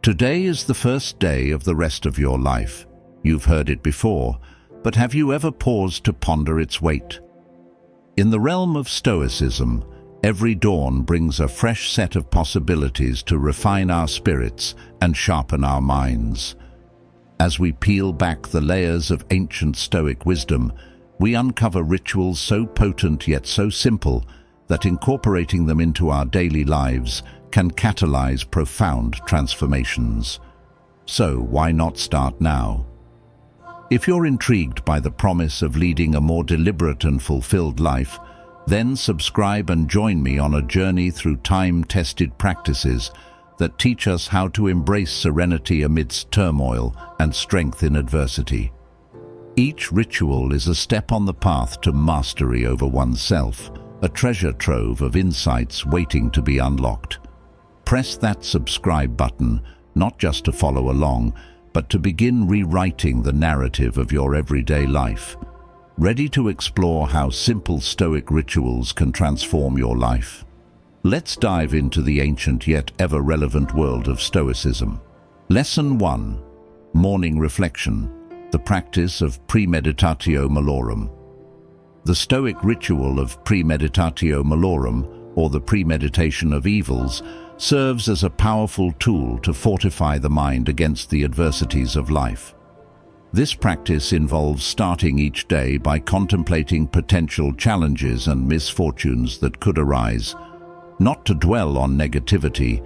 Today is the first day of the rest of your life. You've heard it before, but have you ever paused to ponder its weight? In the realm of Stoicism, every dawn brings a fresh set of possibilities to refine our spirits and sharpen our minds. As we peel back the layers of ancient Stoic wisdom, we uncover rituals so potent yet so simple that incorporating them into our daily lives can catalyze profound transformations. So why not start now? If you're intrigued by the promise of leading a more deliberate and fulfilled life, then subscribe and join me on a journey through time-tested practices that teach us how to embrace serenity amidst turmoil and strength in adversity. Each ritual is a step on the path to mastery over oneself, a treasure trove of insights waiting to be unlocked. Press that subscribe button, not just to follow along, but to begin rewriting the narrative of your everyday life. Ready to explore how simple Stoic rituals can transform your life? Let's dive into the ancient yet ever-relevant world of Stoicism. Lesson 1. Morning Reflection, the practice of premeditatio malorum. The Stoic ritual of premeditatio malorum, or the premeditation of evils, serves as a powerful tool to fortify the mind against the adversities of life. This practice involves starting each day by contemplating potential challenges and misfortunes that could arise, not to dwell on negativity,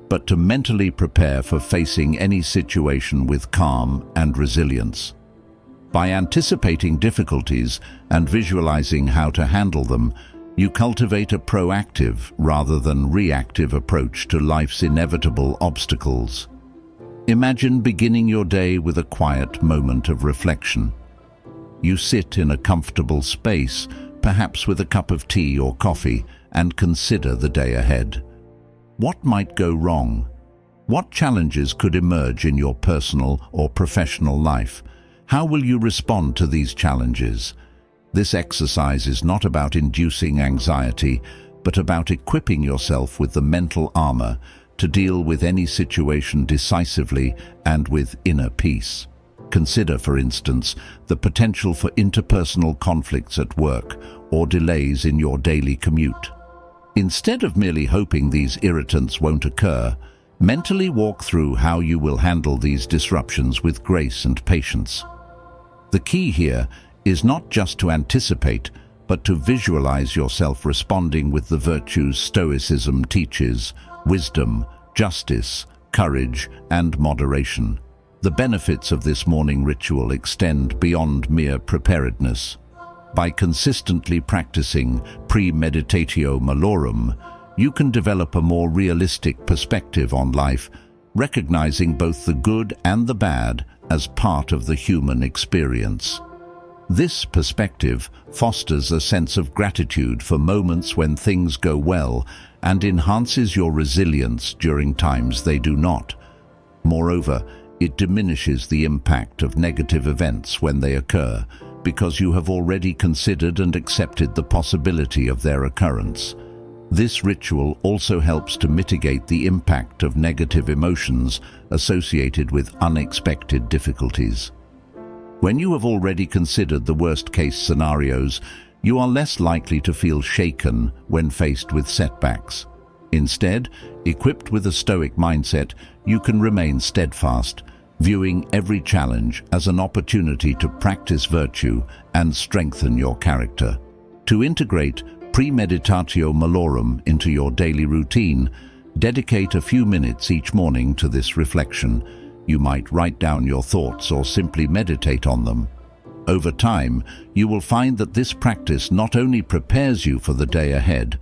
but to mentally prepare for facing any situation with calm and resilience. By anticipating difficulties and visualizing how to handle them, you cultivate a proactive rather than reactive approach to life's inevitable obstacles. Imagine beginning your day with a quiet moment of reflection. You sit in a comfortable space, perhaps with a cup of tea or coffee, and consider the day ahead. What might go wrong? What challenges could emerge in your personal or professional life? How will you respond to these challenges? This exercise is not about inducing anxiety, but about equipping yourself with the mental armor to deal with any situation decisively and with inner peace. Consider, for instance, the potential for interpersonal conflicts at work or delays in your daily commute. Instead of merely hoping these irritants won't occur, mentally walk through how you will handle these disruptions with grace and patience. The key here is not just to anticipate, but to visualize yourself responding with the virtues Stoicism teaches: wisdom, justice, courage, and moderation. The benefits of this morning ritual extend beyond mere preparedness. By consistently practicing premeditatio malorum, you can develop a more realistic perspective on life, recognizing both the good and the bad as part of the human experience. This perspective fosters a sense of gratitude for moments when things go well and enhances your resilience during times they do not. Moreover, it diminishes the impact of negative events when they occur, because you have already considered and accepted the possibility of their occurrence. This ritual also helps to mitigate the impact of negative emotions associated with unexpected difficulties. When you have already considered the worst-case scenarios, you are less likely to feel shaken when faced with setbacks. Instead, equipped with a Stoic mindset, you can remain steadfast, viewing every challenge as an opportunity to practice virtue and strengthen your character. To integrate premeditatio malorum into your daily routine, dedicate a few minutes each morning to this reflection. You might write down your thoughts or simply meditate on them. Over time, you will find that this practice not only prepares you for the day ahead,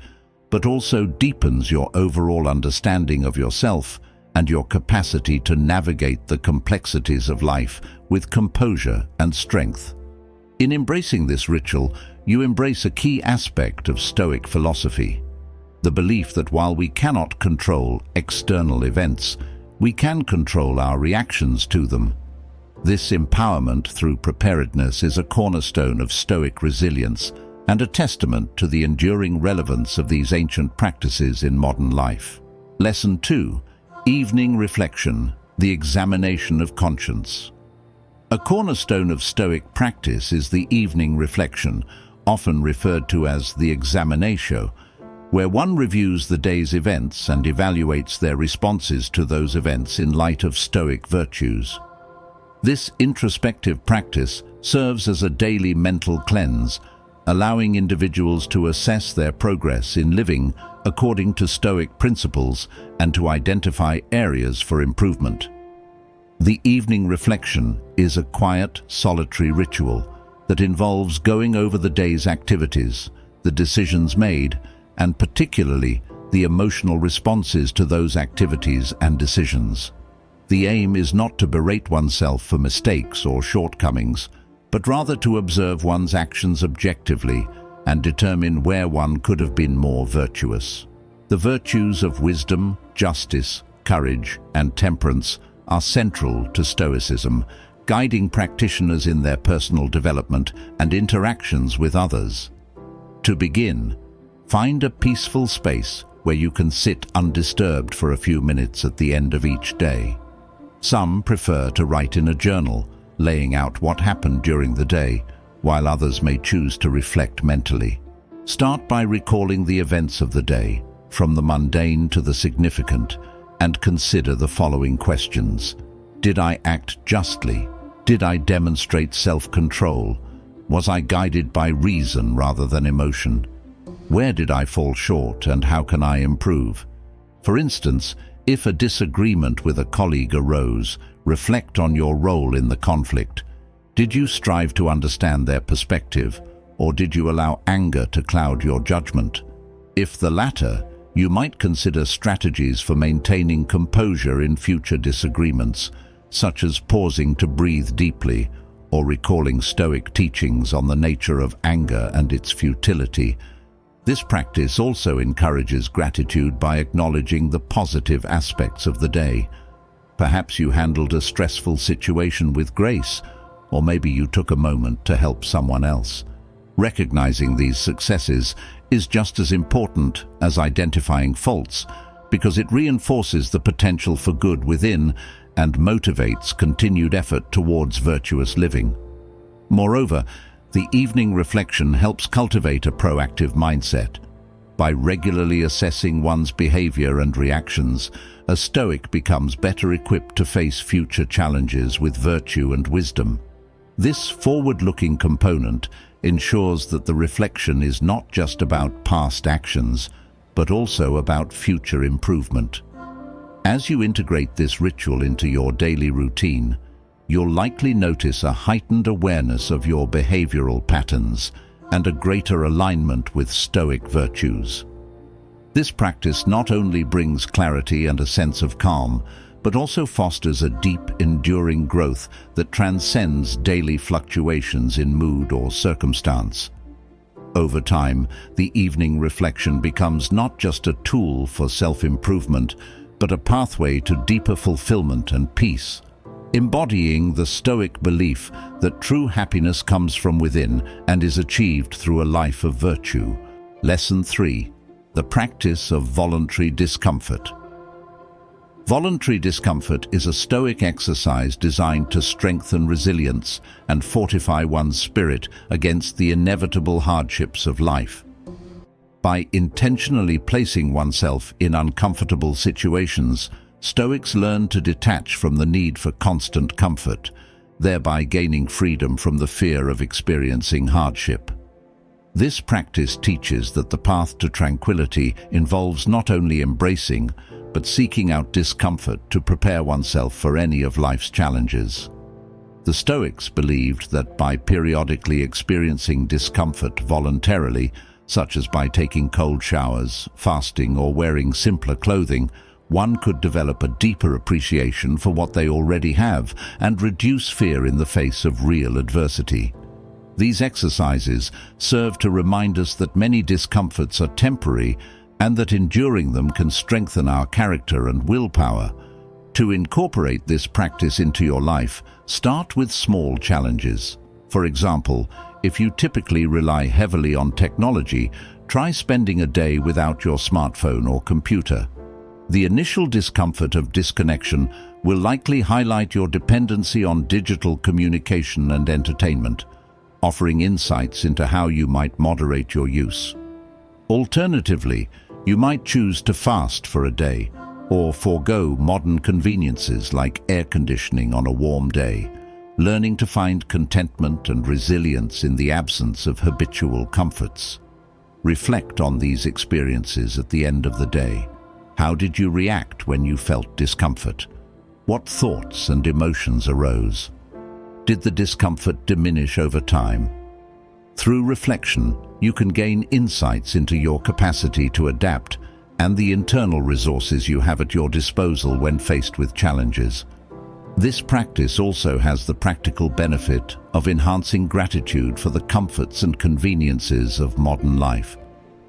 but also deepens your overall understanding of yourself and your capacity to navigate the complexities of life with composure and strength. In embracing this ritual, you embrace a key aspect of Stoic philosophy: the belief that while we cannot control external events, we can control our reactions to them. This empowerment through preparedness is a cornerstone of Stoic resilience and a testament to the enduring relevance of these ancient practices in modern life. Lesson 2. Evening Reflection, the examination of conscience. A cornerstone of Stoic practice is the evening reflection, often referred to as the examinatio, where one reviews the day's events and evaluates their responses to those events in light of Stoic virtues. This introspective practice serves as a daily mental cleanse, allowing individuals to assess their progress in living according to Stoic principles and to identify areas for improvement. The evening reflection is a quiet, solitary ritual that involves going over the day's activities, the decisions made, and particularly the emotional responses to those activities and decisions. The aim is not to berate oneself for mistakes or shortcomings, but rather to observe one's actions objectively and determine where one could have been more virtuous. The virtues of wisdom, justice, courage, and temperance are central to Stoicism, guiding practitioners in their personal development and interactions with others. To begin, find a peaceful space where you can sit undisturbed for a few minutes at the end of each day. Some prefer to write in a journal, laying out what happened during the day, while others may choose to reflect mentally. Start by recalling the events of the day, from the mundane to the significant, and consider the following questions. Did I act justly? Did I demonstrate self-control? Was I guided by reason rather than emotion? Where did I fall short and how can I improve? For instance, if a disagreement with a colleague arose, reflect on your role in the conflict. Did you strive to understand their perspective, or did you allow anger to cloud your judgment? If the latter, you might consider strategies for maintaining composure in future disagreements, such as pausing to breathe deeply or recalling Stoic teachings on the nature of anger and its futility. This practice also encourages gratitude by acknowledging the positive aspects of the day. Perhaps you handled a stressful situation with grace, or maybe you took a moment to help someone else. Recognizing these successes is just as important as identifying faults, because it reinforces the potential for good within and motivates continued effort towards virtuous living. Moreover, the evening reflection helps cultivate a proactive mindset. By regularly assessing one's behavior and reactions, a Stoic becomes better equipped to face future challenges with virtue and wisdom. This forward-looking component ensures that the reflection is not just about past actions, but also about future improvement. As you integrate this ritual into your daily routine, you'll likely notice a heightened awareness of your behavioral patterns and a greater alignment with Stoic virtues. This practice not only brings clarity and a sense of calm, but also fosters a deep, enduring growth that transcends daily fluctuations in mood or circumstance. Over time, the evening reflection becomes not just a tool for self-improvement, but a pathway to deeper fulfillment and peace, embodying the Stoic belief that true happiness comes from within and is achieved through a life of virtue. Lesson 3. The practice of voluntary discomfort. Voluntary discomfort is a Stoic exercise designed to strengthen resilience and fortify one's spirit against the inevitable hardships of life. By intentionally placing oneself in uncomfortable situations, Stoics learn to detach from the need for constant comfort, thereby gaining freedom from the fear of experiencing hardship. This practice teaches that the path to tranquility involves not only embracing, but seeking out discomfort to prepare oneself for any of life's challenges. The Stoics believed that by periodically experiencing discomfort voluntarily, such as by taking cold showers, fasting, or wearing simpler clothing, one could develop a deeper appreciation for what they already have and reduce fear in the face of real adversity. These exercises serve to remind us that many discomforts are temporary and that enduring them can strengthen our character and willpower. To incorporate this practice into your life, start with small challenges. For example, if you typically rely heavily on technology, try spending a day without your smartphone or computer. The initial discomfort of disconnection will likely highlight your dependency on digital communication and entertainment, offering insights into how you might moderate your use. Alternatively, you might choose to fast for a day or forego modern conveniences like air conditioning on a warm day, learning to find contentment and resilience in the absence of habitual comforts. Reflect on these experiences at the end of the day. How did you react when you felt discomfort? What thoughts and emotions arose? Did the discomfort diminish over time? Through reflection, you can gain insights into your capacity to adapt and the internal resources you have at your disposal when faced with challenges. This practice also has the practical benefit of enhancing gratitude for the comforts and conveniences of modern life.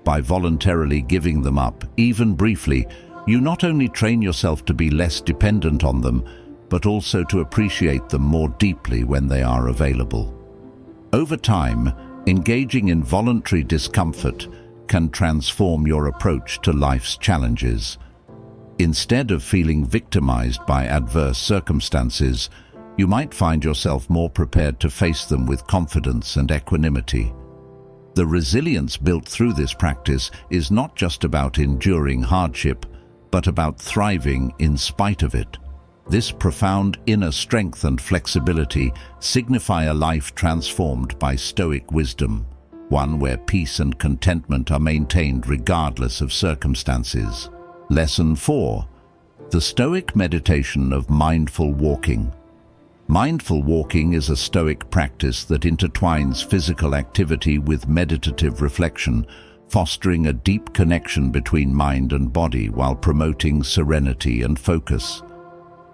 By voluntarily giving them up, even briefly, you not only train yourself to be less dependent on them, but also to appreciate them more deeply when they are available. Over time, engaging in voluntary discomfort can transform your approach to life's challenges. Instead of feeling victimized by adverse circumstances, you might find yourself more prepared to face them with confidence and equanimity. The resilience built through this practice is not just about enduring hardship, but about thriving in spite of it. This profound inner strength and flexibility signify a life transformed by Stoic wisdom, one where peace and contentment are maintained regardless of circumstances. Lesson 4. The Stoic meditation of mindful walking. Mindful walking is a Stoic practice that intertwines physical activity with meditative reflection, fostering a deep connection between mind and body while promoting serenity and focus.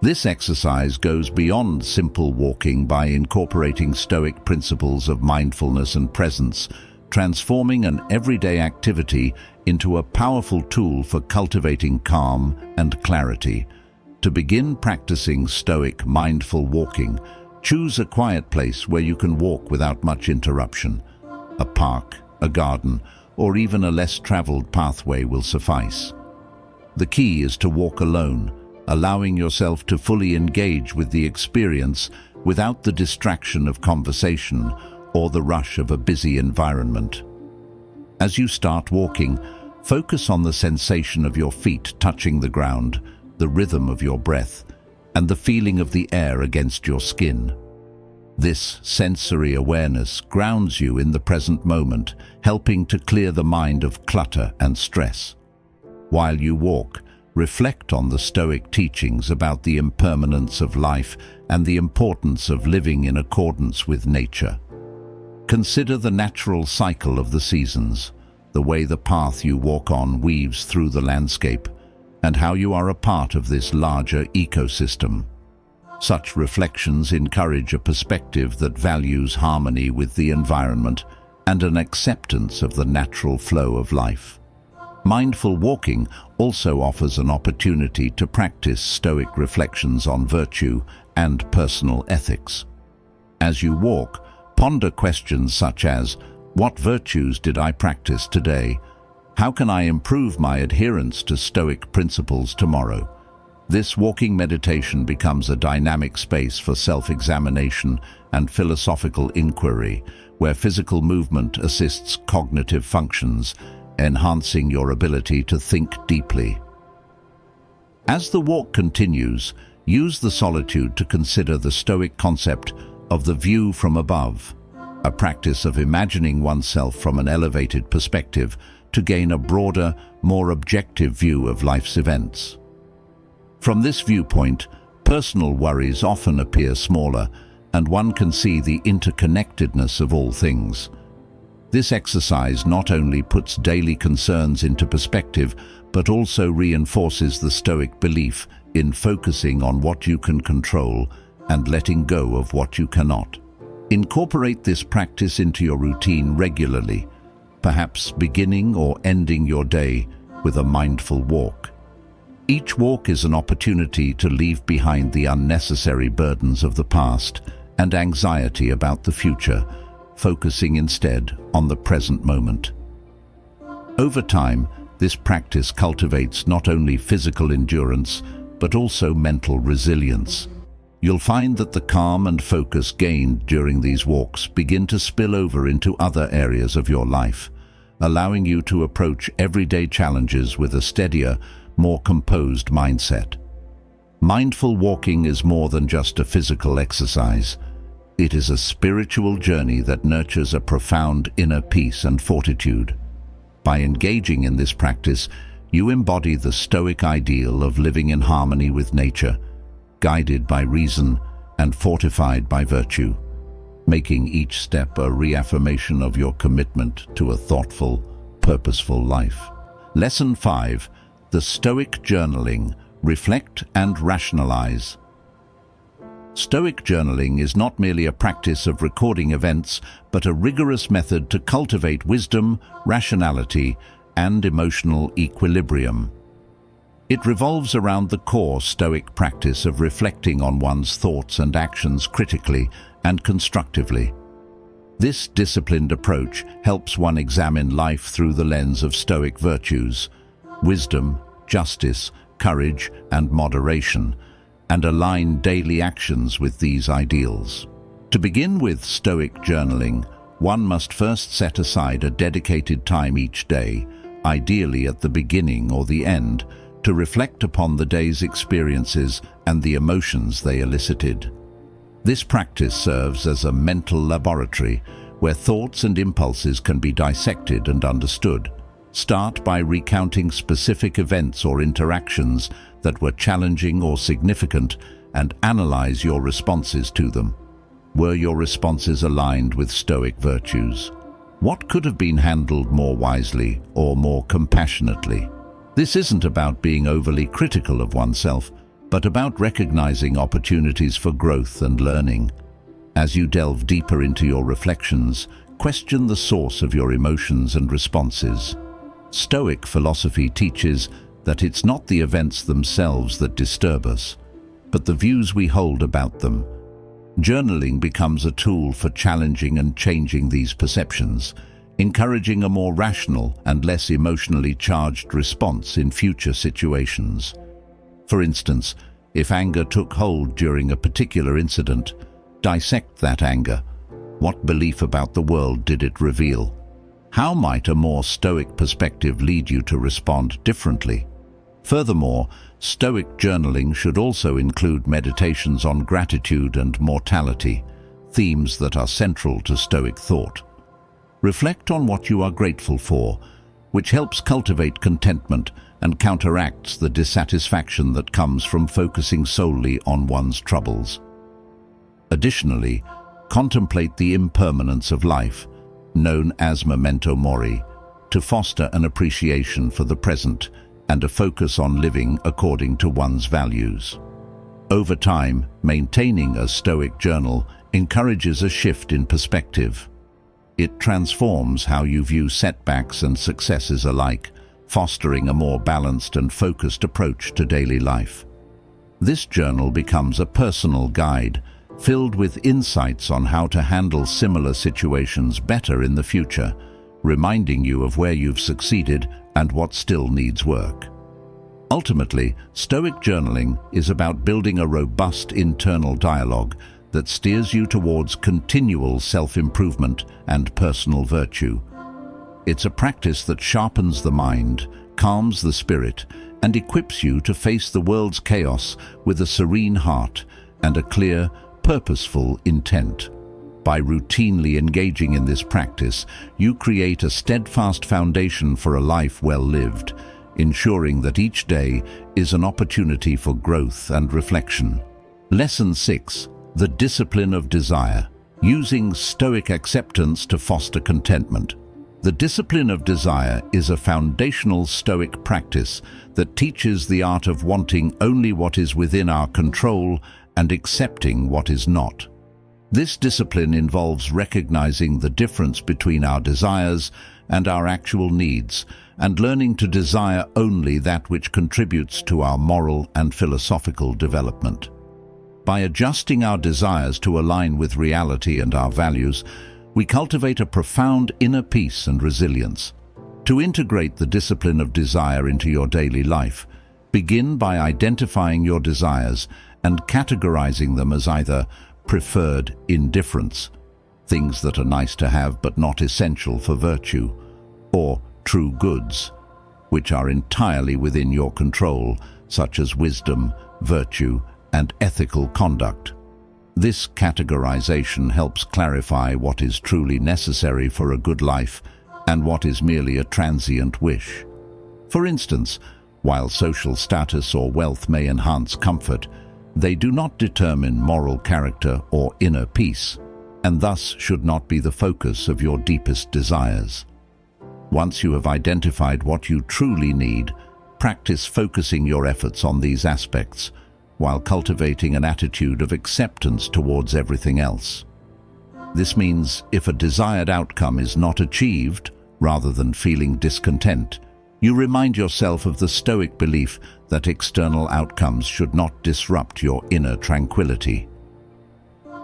This exercise goes beyond simple walking by incorporating Stoic principles of mindfulness and presence, transforming an everyday activity into a powerful tool for cultivating calm and clarity. To begin practicing Stoic mindful walking, choose a quiet place where you can walk without much interruption. A park, a garden, or even a less traveled pathway will suffice. The key is to walk alone, allowing yourself to fully engage with the experience without the distraction of conversation or the rush of a busy environment. As you start walking, focus on the sensation of your feet touching the ground, the rhythm of your breath, and the feeling of the air against your skin. This sensory awareness grounds you in the present moment, helping to clear the mind of clutter and stress. While you walk, reflect on the Stoic teachings about the impermanence of life and the importance of living in accordance with nature. Consider the natural cycle of the seasons, the way the path you walk on weaves through the landscape, and how you are a part of this larger ecosystem. Such reflections encourage a perspective that values harmony with the environment and an acceptance of the natural flow of life. Mindful walking also offers an opportunity to practice Stoic reflections on virtue and personal ethics. As you walk, ponder questions such as, what virtues did I practice today? How can I improve my adherence to Stoic principles tomorrow? This walking meditation becomes a dynamic space for self-examination and philosophical inquiry, where physical movement assists cognitive functions, enhancing your ability to think deeply. As the walk continues, use the solitude to consider the Stoic concept of the view from above, a practice of imagining oneself from an elevated perspective to gain a broader, more objective view of life's events. From this viewpoint, personal worries often appear smaller, and one can see the interconnectedness of all things. This exercise not only puts daily concerns into perspective, but also reinforces the Stoic belief in focusing on what you can control and letting go of what you cannot. Incorporate this practice into your routine regularly, perhaps beginning or ending your day with a mindful walk. Each walk is an opportunity to leave behind the unnecessary burdens of the past and anxiety about the future, focusing instead on the present moment. Over time, This practice cultivates not only physical endurance, but also mental resilience. You'll find that the calm and focus gained during these walks begin to spill over into other areas of your life, allowing you to approach everyday challenges with a steadier, more composed mindset. Mindful walking is more than just a physical exercise. It is a spiritual journey that nurtures a profound inner peace and fortitude. By engaging in this practice, you embody the Stoic ideal of living in harmony with nature, guided by reason and fortified by virtue, making each step a reaffirmation of your commitment to a thoughtful, purposeful life. Lesson 5. The Stoic Journaling. Reflect and rationalize. Stoic journaling is not merely a practice of recording events, but a rigorous method to cultivate wisdom, rationality, and emotional equilibrium. It revolves around the core Stoic practice of reflecting on one's thoughts and actions critically and constructively. This disciplined approach helps one examine life through the lens of Stoic virtues, wisdom, justice, courage, and moderation, and align daily actions with these ideals. To begin with Stoic journaling, one must first set aside a dedicated time each day, ideally at the beginning or the end, to reflect upon the day's experiences and the emotions they elicited. This practice serves as a mental laboratory where thoughts and impulses can be dissected and understood. Start by recounting specific events or interactions that were challenging or significant and analyze your responses to them. Were your responses aligned with Stoic virtues? What could have been handled more wisely or more compassionately? This isn't about being overly critical of oneself, but about recognizing opportunities for growth and learning. As you delve deeper into your reflections, question the source of your emotions and responses. Stoic philosophy teaches that it's not the events themselves that disturb us, but the views we hold about them. Journaling becomes a tool for challenging and changing these perceptions, encouraging a more rational and less emotionally charged response in future situations. For instance, if anger took hold during a particular incident, dissect that anger. What belief about the world did it reveal? How might a more Stoic perspective lead you to respond differently? Furthermore, Stoic journaling should also include meditations on gratitude and mortality, themes that are central to Stoic thought. Reflect on what you are grateful for, which helps cultivate contentment and counteracts the dissatisfaction that comes from focusing solely on one's troubles. Additionally, contemplate the impermanence of life, known as memento mori, to foster an appreciation for the present and a focus on living according to one's values. Over time, maintaining a Stoic journal encourages a shift in perspective. It transforms how you view setbacks and successes alike, fostering a more balanced and focused approach to daily life. This journal becomes a personal guide, filled with insights on how to handle similar situations better in the future, reminding you of where you've succeeded and what still needs work. Ultimately, Stoic journaling is about building a robust internal dialogue that steers you towards continual self-improvement and personal virtue. It's a practice that sharpens the mind, calms the spirit, and equips you to face the world's chaos with a serene heart and a clear, purposeful intent. By routinely engaging in this practice, you create a steadfast foundation for a life well lived, ensuring that each day is an opportunity for growth and reflection. Lesson 6. The Discipline of Desire. Using Stoic acceptance to foster contentment. The discipline of desire is a foundational Stoic practice that teaches the art of wanting only what is within our control and accepting what is not. This discipline involves recognizing the difference between our desires and our actual needs, and learning to desire only that which contributes to our moral and philosophical development. By adjusting our desires to align with reality and our values, we cultivate a profound inner peace and resilience. To integrate the discipline of desire into your daily life, begin by identifying your desires and categorizing them as either preferred indifference, things that are nice to have but not essential for virtue, or true goods, which are entirely within your control, such as wisdom, virtue, and ethical conduct. This categorization helps clarify what is truly necessary for a good life and what is merely a transient wish. For instance, while social status or wealth may enhance comfort, they do not determine moral character or inner peace, and thus should not be the focus of your deepest desires. Once you have identified what you truly need, practice focusing your efforts on these aspects, while cultivating an attitude of acceptance towards everything else. This means if a desired outcome is not achieved, rather than feeling discontent, you remind yourself of the Stoic belief that external outcomes should not disrupt your inner tranquility.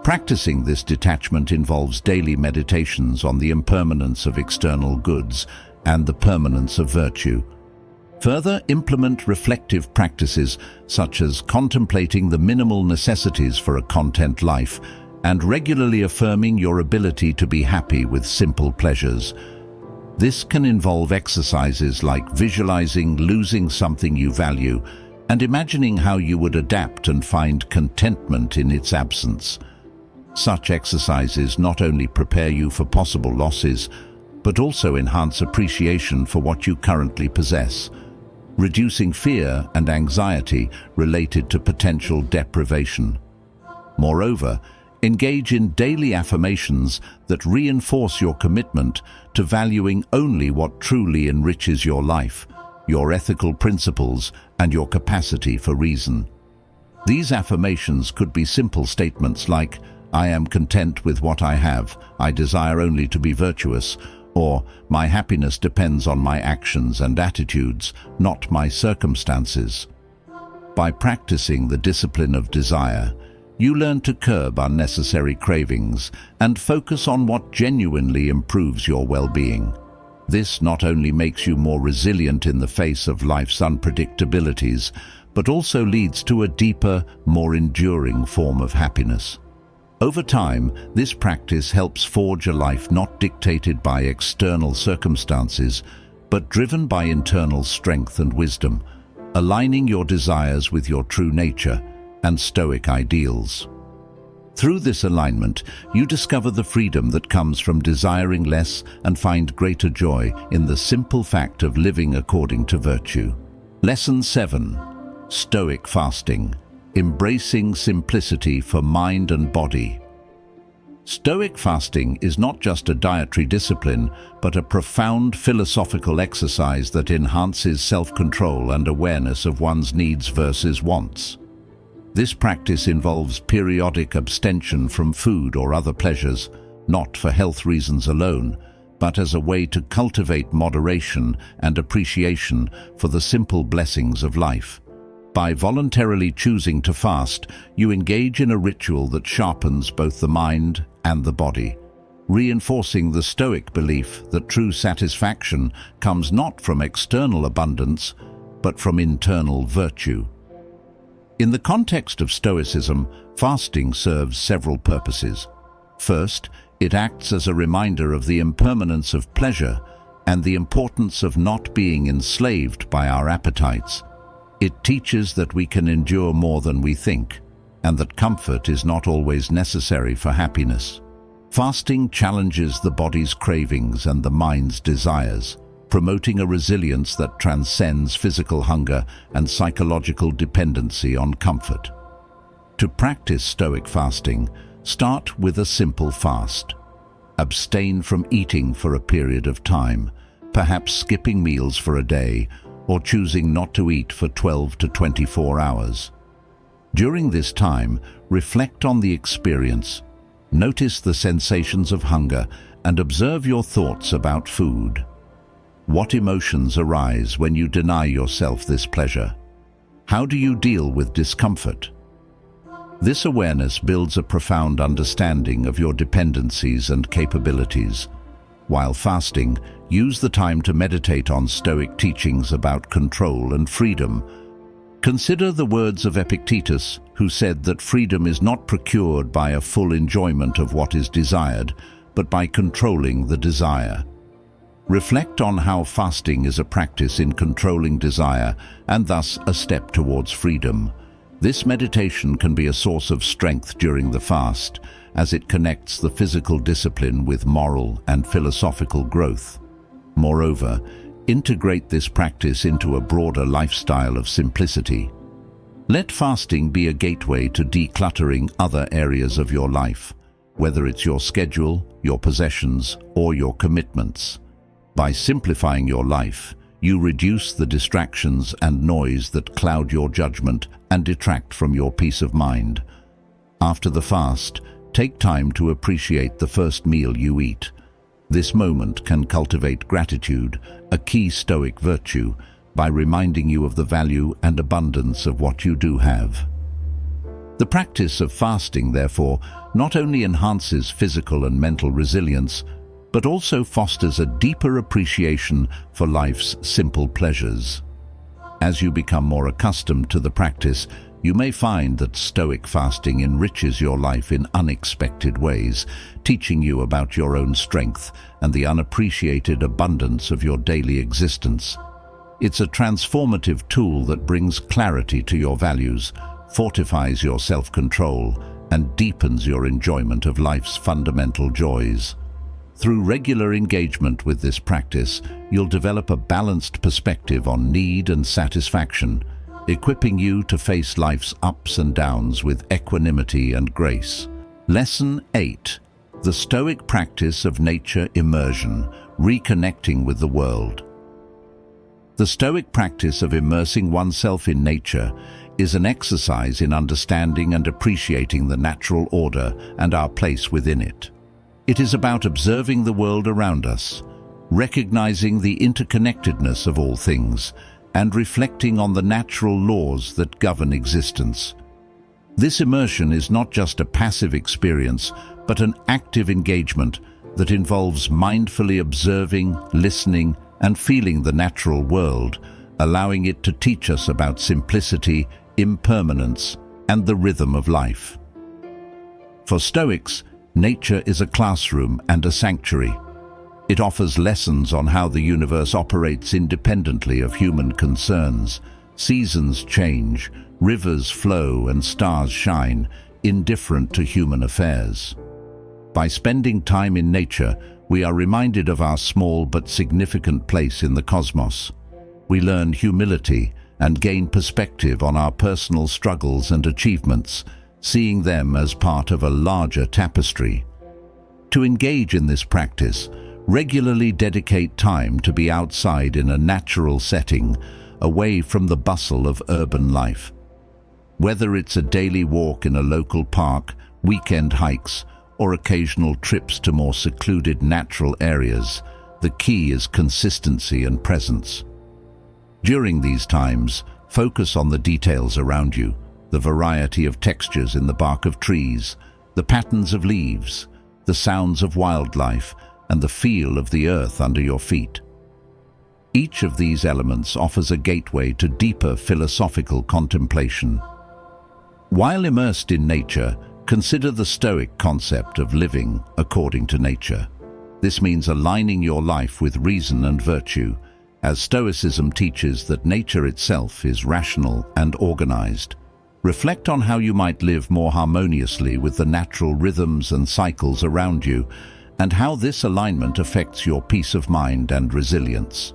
Practicing this detachment involves daily meditations on the impermanence of external goods and the permanence of virtue. Further, implement reflective practices such as contemplating the minimal necessities for a content life and regularly affirming your ability to be happy with simple pleasures. This can involve exercises like visualizing losing something you value and imagining how you would adapt and find contentment in its absence. Such exercises not only prepare you for possible losses, but also enhance appreciation for what you currently possess, reducing fear and anxiety related to potential deprivation. Moreover, engage in daily affirmations that reinforce your commitment to valuing only what truly enriches your life, your ethical principles, and your capacity for reason. These affirmations could be simple statements like, "I am content with what I have, I desire only to be virtuous," or "My happiness depends on my actions and attitudes, not my circumstances." By practicing the discipline of desire, you learn to curb unnecessary cravings and focus on what genuinely improves your well-being. This not only makes you more resilient in the face of life's unpredictabilities, but also leads to a deeper, more enduring form of happiness. Over time, this practice helps forge a life not dictated by external circumstances, but driven by internal strength and wisdom, aligning your desires with your true nature and Stoic ideals. Through this alignment, you discover the freedom that comes from desiring less and find greater joy in the simple fact of living according to virtue. Lesson 7. Stoic fasting. Embracing simplicity for mind and body. Stoic fasting is not just a dietary discipline, but a profound philosophical exercise that enhances self-control and awareness of one's needs versus wants. This practice involves periodic abstention from food or other pleasures, not for health reasons alone, but as a way to cultivate moderation and appreciation for the simple blessings of life. By voluntarily choosing to fast, you engage in a ritual that sharpens both the mind and the body, reinforcing the Stoic belief that true satisfaction comes not from external abundance, but from internal virtue. In the context of Stoicism, fasting serves several purposes. First, it acts as a reminder of the impermanence of pleasure and the importance of not being enslaved by our appetites. It teaches that we can endure more than we think, and that comfort is not always necessary for happiness. Fasting challenges the body's cravings and the mind's desires, promoting a resilience that transcends physical hunger and psychological dependency on comfort. To practice Stoic fasting, start with a simple fast. Abstain from eating for a period of time, perhaps skipping meals for a day, or choosing not to eat for 12 to 24 hours. During this time, reflect on the experience, notice the sensations of hunger, and observe your thoughts about food. What emotions arise when you deny yourself this pleasure? How do you deal with discomfort? This awareness builds a profound understanding of your dependencies and capabilities, While fasting, use the time to meditate on Stoic teachings about control and freedom. Consider the words of Epictetus, who said that freedom is not procured by a full enjoyment of what is desired, but by controlling the desire. Reflect on how fasting is a practice in controlling desire and thus a step towards freedom. This meditation can be a source of strength during the fast, as it connects the physical discipline with moral and philosophical growth. Moreover, integrate this practice into a broader lifestyle of simplicity. Let fasting be a gateway to decluttering other areas of your life, whether it's your schedule, your possessions, or your commitments. By simplifying your life, you reduce the distractions and noise that cloud your judgment and detract from your peace of mind. After the fast, take time to appreciate the first meal you eat. This moment can cultivate gratitude, a key Stoic virtue, by reminding you of the value and abundance of what you do have. The practice of fasting, therefore, not only enhances physical and mental resilience, but also fosters a deeper appreciation for life's simple pleasures. As you become more accustomed to the practice, you may find that Stoic fasting enriches your life in unexpected ways, teaching you about your own strength and the unappreciated abundance of your daily existence. It's a transformative tool that brings clarity to your values, fortifies your self-control, and deepens your enjoyment of life's fundamental joys. Through regular engagement with this practice, you'll develop a balanced perspective on need and satisfaction, equipping you to face life's ups and downs with equanimity and grace. Lesson 8. The Stoic practice of nature immersion, reconnecting with the world. The Stoic practice of immersing oneself in nature is an exercise in understanding and appreciating the natural order and our place within it. It is about observing the world around us, recognizing the interconnectedness of all things, and reflecting on the natural laws that govern existence. This immersion is not just a passive experience, but an active engagement that involves mindfully observing, listening, and feeling the natural world, allowing it to teach us about simplicity, impermanence, and the rhythm of life. For Stoics, nature is a classroom and a sanctuary. It offers lessons on how the universe operates independently of human concerns. Seasons change, rivers flow, and stars shine, indifferent to human affairs. By spending time in nature, we are reminded of our small but significant place in the cosmos. We learn humility and gain perspective on our personal struggles and achievements, seeing them as part of a larger tapestry. To engage in this practice, regularly dedicate time to be outside in a natural setting, away from the bustle of urban life. Whether it's a daily walk in a local park, weekend hikes, or occasional trips to more secluded natural areas, the key is consistency and presence. During these times, focus on the details around you, the variety of textures in the bark of trees, the patterns of leaves, the sounds of wildlife, and the feel of the earth under your feet. Each of these elements offers a gateway to deeper philosophical contemplation. While immersed in nature, consider the Stoic concept of living according to nature. This means aligning your life with reason and virtue, as Stoicism teaches that nature itself is rational and organized. Reflect on how you might live more harmoniously with the natural rhythms and cycles around you, and how this alignment affects your peace of mind and resilience.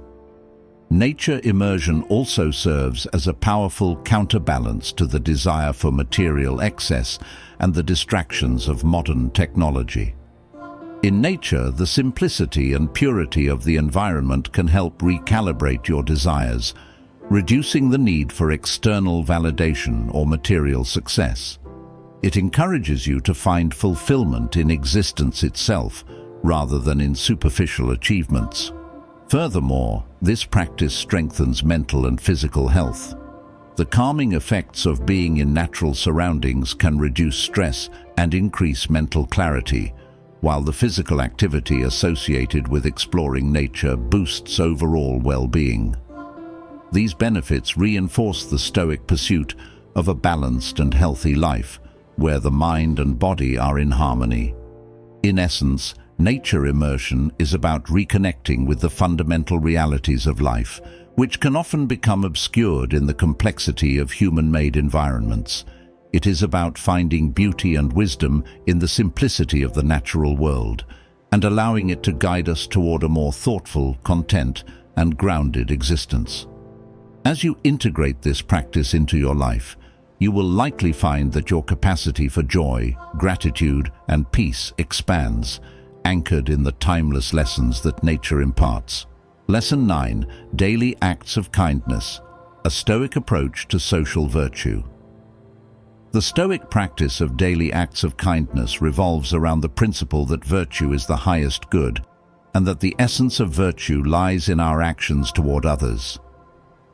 Nature immersion also serves as a powerful counterbalance to the desire for material excess and the distractions of modern technology. In nature, the simplicity and purity of the environment can help recalibrate your desires, reducing the need for external validation or material success. It encourages you to find fulfillment in existence itself, rather than in superficial achievements. Furthermore, this practice strengthens mental and physical health. The calming effects of being in natural surroundings can reduce stress and increase mental clarity, while the physical activity associated with exploring nature boosts overall well-being. These benefits reinforce the Stoic pursuit of a balanced and healthy life, where the mind and body are in harmony. In essence, nature immersion is about reconnecting with the fundamental realities of life, which can often become obscured in the complexity of human-made environments. It is about finding beauty and wisdom in the simplicity of the natural world, and allowing it to guide us toward a more thoughtful, content, and grounded existence. As you integrate this practice into your life, you will likely find that your capacity for joy, gratitude, and peace expands, anchored in the timeless lessons that nature imparts. Lesson 9. Daily Acts of Kindness, a Stoic approach to social virtue. The Stoic practice of daily acts of kindness revolves around the principle that virtue is the highest good, and that the essence of virtue lies in our actions toward others.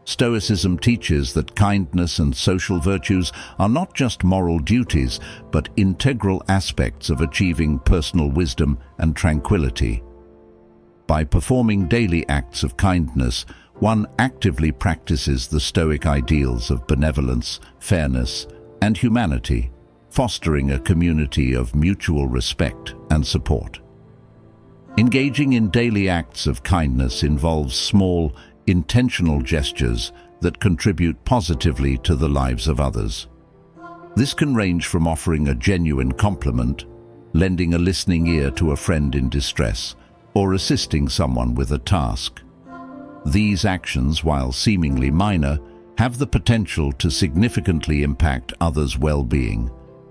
Stoicism teaches that kindness and social virtues are not just moral duties, but integral aspects of achieving personal wisdom and tranquility. By performing daily acts of kindness, one actively practices the Stoic ideals of benevolence, fairness, and humanity, fostering a community of mutual respect and support. Engaging in daily acts of kindness involves small, intentional gestures that contribute positively to the lives of others. This can range from offering a genuine compliment, lending a listening ear to a friend in distress, or assisting someone with a task. These actions, while seemingly minor, have the potential to significantly impact others' well-being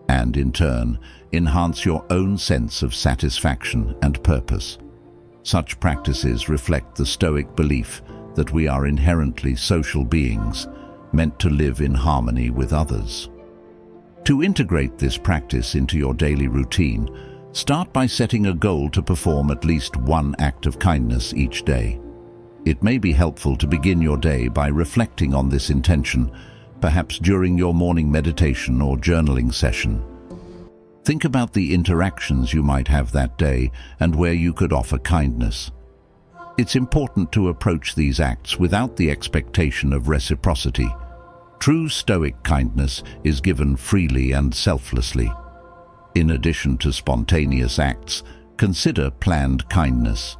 and, in turn, enhance your own sense of satisfaction and purpose. Such practices reflect the Stoic belief that we are inherently social beings, meant to live in harmony with others. To integrate this practice into your daily routine, start by setting a goal to perform at least one act of kindness each day. It may be helpful to begin your day by reflecting on this intention, perhaps during your morning meditation or journaling session. Think about the interactions you might have that day and where you could offer kindness. It's important to approach these acts without the expectation of reciprocity. True Stoic kindness is given freely and selflessly. In addition to spontaneous acts, consider planned kindness.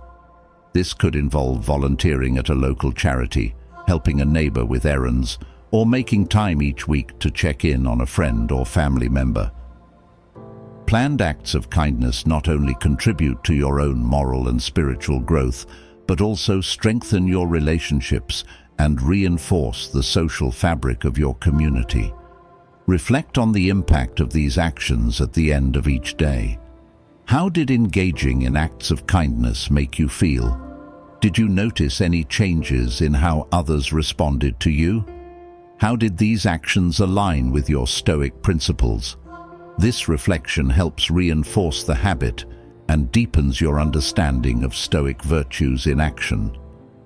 This could involve volunteering at a local charity, helping a neighbor with errands, or making time each week to check in on a friend or family member. Planned acts of kindness not only contribute to your own moral and spiritual growth, but also strengthen your relationships and reinforce the social fabric of your community. Reflect on the impact of these actions at the end of each day. How did engaging in acts of kindness make you feel? Did you notice any changes in how others responded to you? How did these actions align with your Stoic principles? This reflection helps reinforce the habit and deepens your understanding of Stoic virtues in action.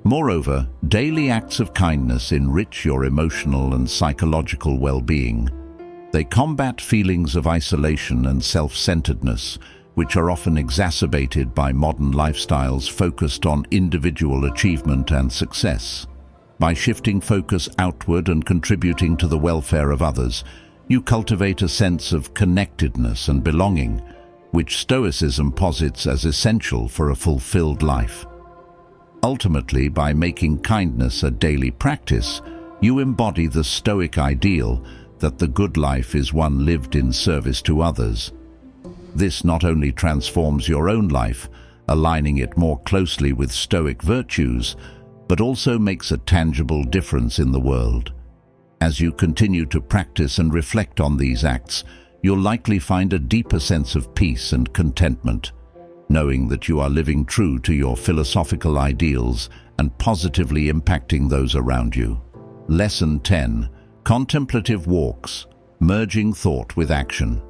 Moreover, daily acts of kindness enrich your emotional and psychological well-being. They combat feelings of isolation and self-centeredness, which are often exacerbated by modern lifestyles focused on individual achievement and success. By shifting focus outward and contributing to the welfare of others, you cultivate a sense of connectedness and belonging, which Stoicism posits as essential for a fulfilled life. Ultimately, by making kindness a daily practice, you embody the Stoic ideal that the good life is one lived in service to others. This not only transforms your own life, aligning it more closely with Stoic virtues, but also makes a tangible difference in the world. As you continue to practice and reflect on these acts, you'll likely find a deeper sense of peace and contentment, knowing that you are living true to your philosophical ideals and positively impacting those around you. Lesson 10. Contemplative walks, merging thought with action.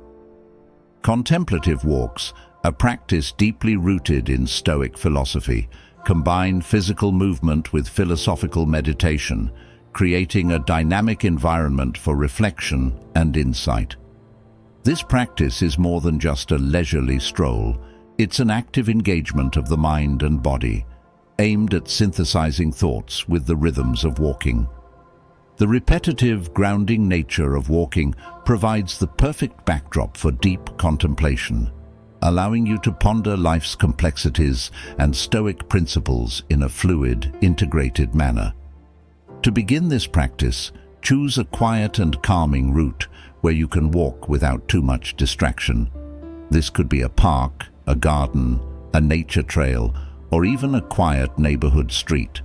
Contemplative walks, a practice deeply rooted in Stoic philosophy, combine physical movement with philosophical meditation, creating a dynamic environment for reflection and insight. This practice is more than just a leisurely stroll. It's an active engagement of the mind and body, aimed at synthesizing thoughts with the rhythms of walking. The repetitive, grounding nature of walking provides the perfect backdrop for deep contemplation, allowing you to ponder life's complexities and Stoic principles in a fluid, integrated manner. To begin this practice, choose a quiet and calming route where you can walk without too much distraction. This could be a park, a garden, a nature trail, or even a quiet neighborhood street.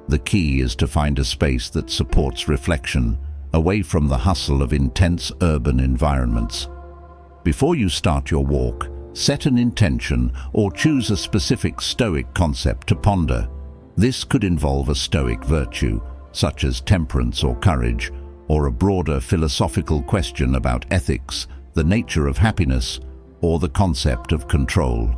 The key is to find a space that supports reflection, away from the hustle of intense urban environments. Before you start your walk, set an intention or choose a specific Stoic concept to ponder. This could involve a Stoic virtue, such as temperance or courage, or a broader philosophical question about ethics, the nature of happiness, or the concept of control.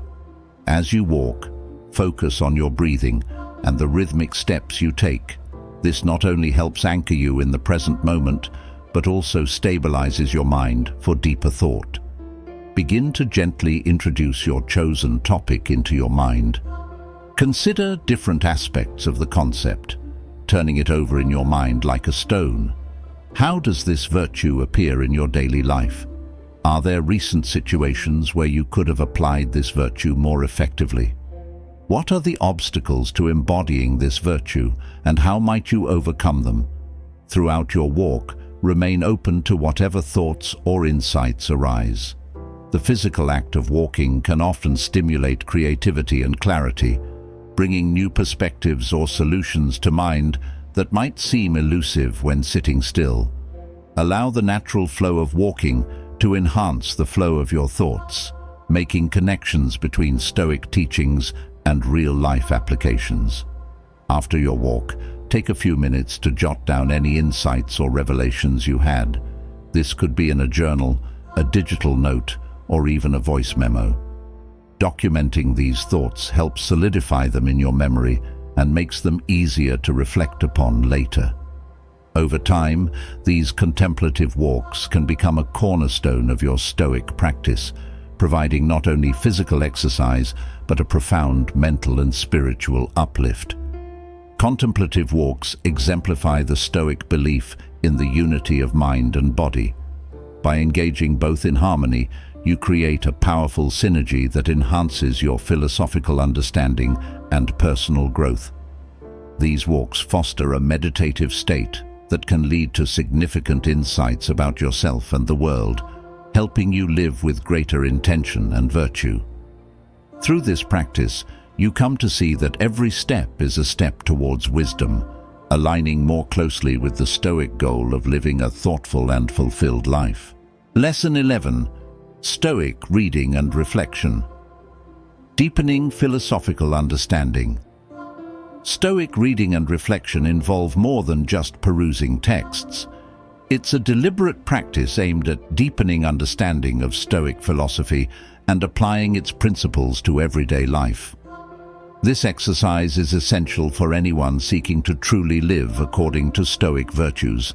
As you walk, focus on your breathing and the rhythmic steps you take. This not only helps anchor you in the present moment, but also stabilizes your mind for deeper thought. Begin to gently introduce your chosen topic into your mind. Consider different aspects of the concept, turning it over in your mind like a stone. How does this virtue appear in your daily life? Are there recent situations where you could have applied this virtue more effectively? What are the obstacles to embodying this virtue, and how might you overcome them? Throughout your walk, remain open to whatever thoughts or insights arise. The physical act of walking can often stimulate creativity and clarity, bringing new perspectives or solutions to mind that might seem elusive when sitting still. Allow the natural flow of walking to enhance the flow of your thoughts, making connections between Stoic teachings and real-life applications. After your walk, take a few minutes to jot down any insights or revelations you had. This could be in a journal, a digital note, or even a voice memo. Documenting these thoughts helps solidify them in your memory and makes them easier to reflect upon later. Over time, these contemplative walks can become a cornerstone of your Stoic practice, providing not only physical exercise, but a profound mental and spiritual uplift. Contemplative walks exemplify the Stoic belief in the unity of mind and body. By engaging both in harmony, you create a powerful synergy that enhances your philosophical understanding and personal growth. These walks foster a meditative state that can lead to significant insights about yourself and the world, helping you live with greater intention and virtue. Through this practice, you come to see that every step is a step towards wisdom, aligning more closely with the Stoic goal of living a thoughtful and fulfilled life. Lesson 11. Stoic reading and reflection. Deepening philosophical understanding. Stoic reading and reflection involve more than just perusing texts. It's a deliberate practice aimed at deepening understanding of Stoic philosophy and applying its principles to everyday life. This exercise is essential for anyone seeking to truly live according to Stoic virtues,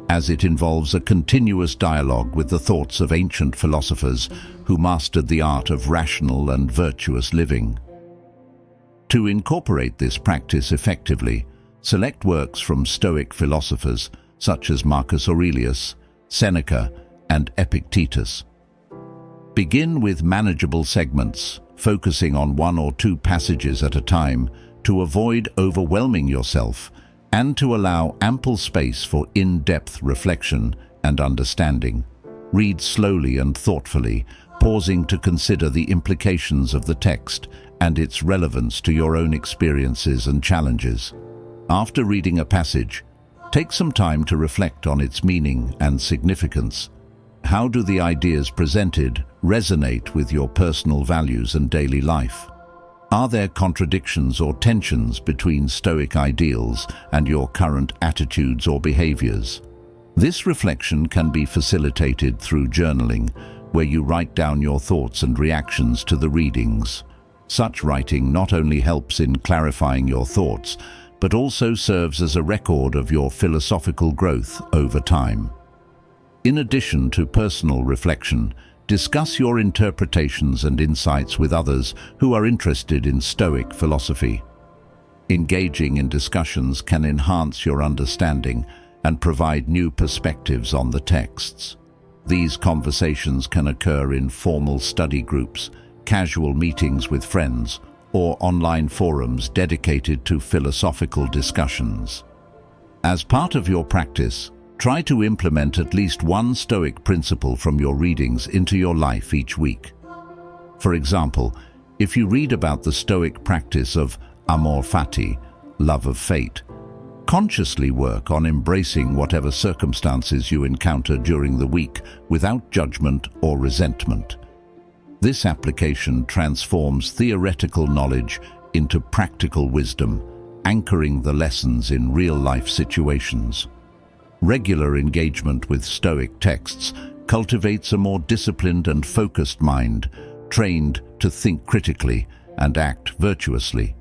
as it involves a continuous dialogue with the thoughts of ancient philosophers who mastered the art of rational and virtuous living. To incorporate this practice effectively, select works from Stoic philosophers such as Marcus Aurelius, Seneca, and Epictetus. Begin with manageable segments, focusing on one or two passages at a time to avoid overwhelming yourself and to allow ample space for in-depth reflection and understanding. Read slowly and thoughtfully, pausing to consider the implications of the text and its relevance to your own experiences and challenges. After reading a passage, take some time to reflect on its meaning and significance. How do the ideas presented resonate with your personal values and daily life? Are there contradictions or tensions between Stoic ideals and your current attitudes or behaviors? This reflection can be facilitated through journaling, where you write down your thoughts and reactions to the readings. Such writing not only helps in clarifying your thoughts, but also serves as a record of your philosophical growth over time. In addition to personal reflection, Discuss your interpretations and insights with others who are interested in Stoic philosophy. Engaging in discussions can enhance your understanding and provide new perspectives on the texts. These conversations can occur in formal study groups, casual meetings with friends, or online forums dedicated to philosophical discussions. As part of your practice, try to implement at least one Stoic principle from your readings into your life each week. For example, if you read about the Stoic practice of amor fati, love of fate, consciously work on embracing whatever circumstances you encounter during the week without judgment or resentment. This application transforms theoretical knowledge into practical wisdom, anchoring the lessons in real-life situations. Regular engagement with Stoic texts cultivates a more disciplined and focused mind, trained to think critically and act virtuously.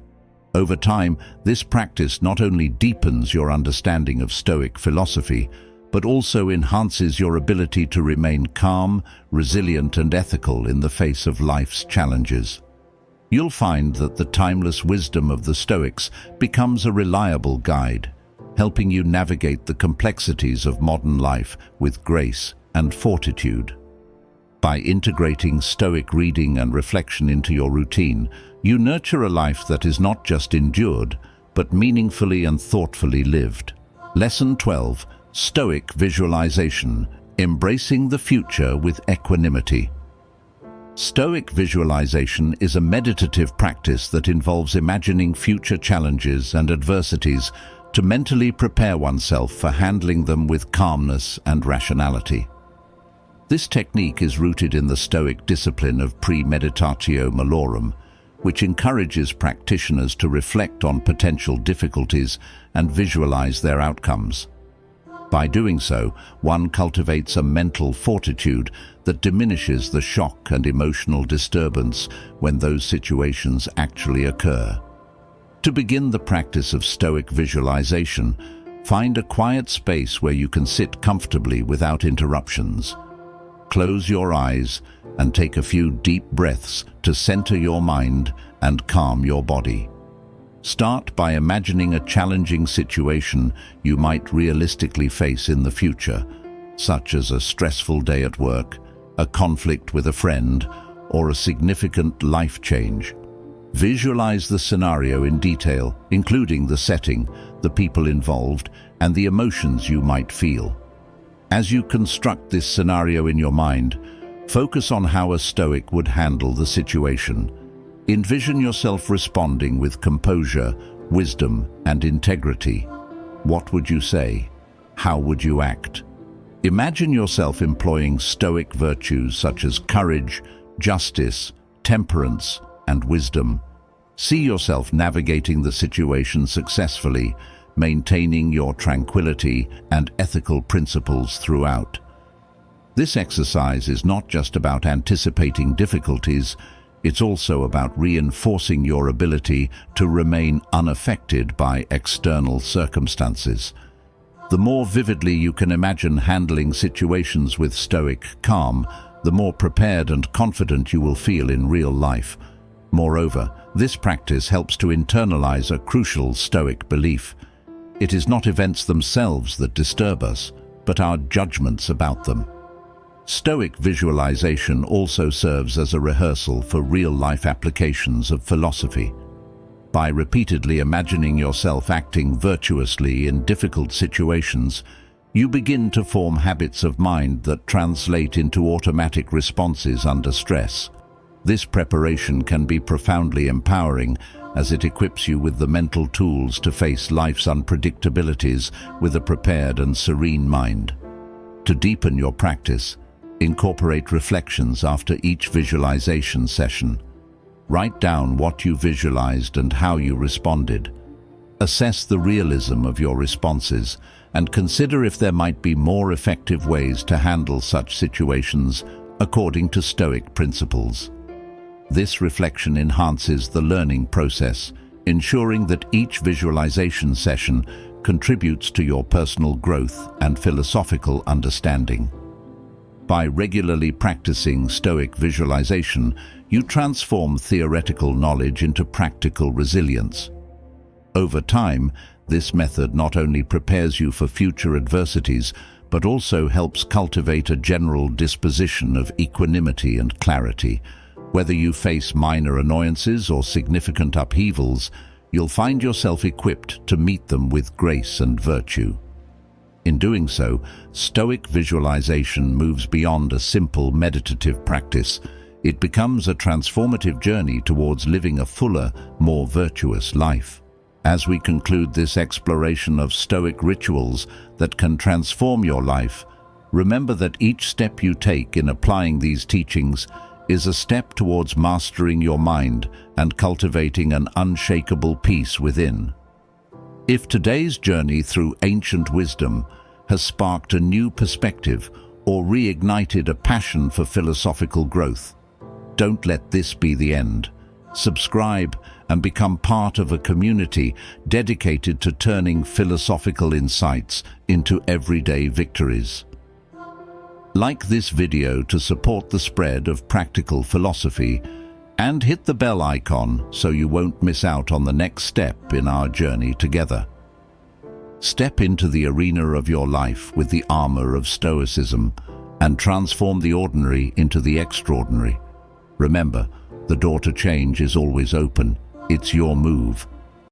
Over time, this practice not only deepens your understanding of Stoic philosophy, but also enhances your ability to remain calm, resilient, and ethical in the face of life's challenges. You'll find that the timeless wisdom of the Stoics becomes a reliable guide, helping you navigate the complexities of modern life with grace and fortitude. By integrating Stoic reading and reflection into your routine, you nurture a life that is not just endured, but meaningfully and thoughtfully lived. Lesson 12. Stoic Visualization. Embracing the future with equanimity. Stoic visualization is a meditative practice that involves imagining future challenges and adversities to mentally prepare oneself for handling them with calmness and rationality. This technique is rooted in the Stoic discipline of premeditatio malorum, which encourages practitioners to reflect on potential difficulties and visualize their outcomes. By doing so, one cultivates a mental fortitude that diminishes the shock and emotional disturbance when those situations actually occur. To begin the practice of Stoic visualization, find a quiet space where you can sit comfortably without interruptions. Close your eyes and take a few deep breaths to center your mind and calm your body. Start by imagining a challenging situation you might realistically face in the future, such as a stressful day at work, a conflict with a friend, or a significant life change. Visualize the scenario in detail, including the setting, the people involved, and the emotions you might feel. As you construct this scenario in your mind, focus on how a Stoic would handle the situation. Envision yourself responding with composure, wisdom, and integrity. What would you say? How would you act? Imagine yourself employing Stoic virtues such as courage, justice, temperance, and wisdom. See yourself navigating the situation successfully, maintaining your tranquility and ethical principles throughout. This exercise is not just about anticipating difficulties, it's also about reinforcing your ability to remain unaffected by external circumstances. The more vividly you can imagine handling situations with Stoic calm, the more prepared and confident you will feel in real life. Moreover, this practice helps to internalize a crucial Stoic belief. It is not events themselves that disturb us, but our judgments about them. Stoic visualization also serves as a rehearsal for real-life applications of philosophy. By repeatedly imagining yourself acting virtuously in difficult situations, you begin to form habits of mind that translate into automatic responses under stress. This preparation can be profoundly empowering as it equips you with the mental tools to face life's unpredictabilities with a prepared and serene mind. To deepen your practice, incorporate reflections after each visualization session. Write down what you visualized and how you responded. Assess the realism of your responses and consider if there might be more effective ways to handle such situations according to Stoic principles. This reflection enhances the learning process, ensuring that each visualization session contributes to your personal growth and philosophical understanding. By regularly practicing Stoic visualization, you transform theoretical knowledge into practical resilience. Over time, this method not only prepares you for future adversities, but also helps cultivate a general disposition of equanimity and clarity. Whether you face minor annoyances or significant upheavals, you'll find yourself equipped to meet them with grace and virtue. In doing so, Stoic visualization moves beyond a simple meditative practice. It becomes a transformative journey towards living a fuller, more virtuous life. As we conclude this exploration of Stoic rituals that can transform your life, remember that each step you take in applying these teachings is a step towards mastering your mind and cultivating an unshakable peace within. If today's journey through ancient wisdom has sparked a new perspective or reignited a passion for philosophical growth, don't let this be the end. Subscribe and become part of a community dedicated to turning philosophical insights into everyday victories. Like this video to support the spread of practical philosophy, and hit the bell icon so you won't miss out on the next step in our journey together. Step into the arena of your life with the armor of Stoicism and transform the ordinary into the extraordinary. Remember, the door to change is always open. It's your move.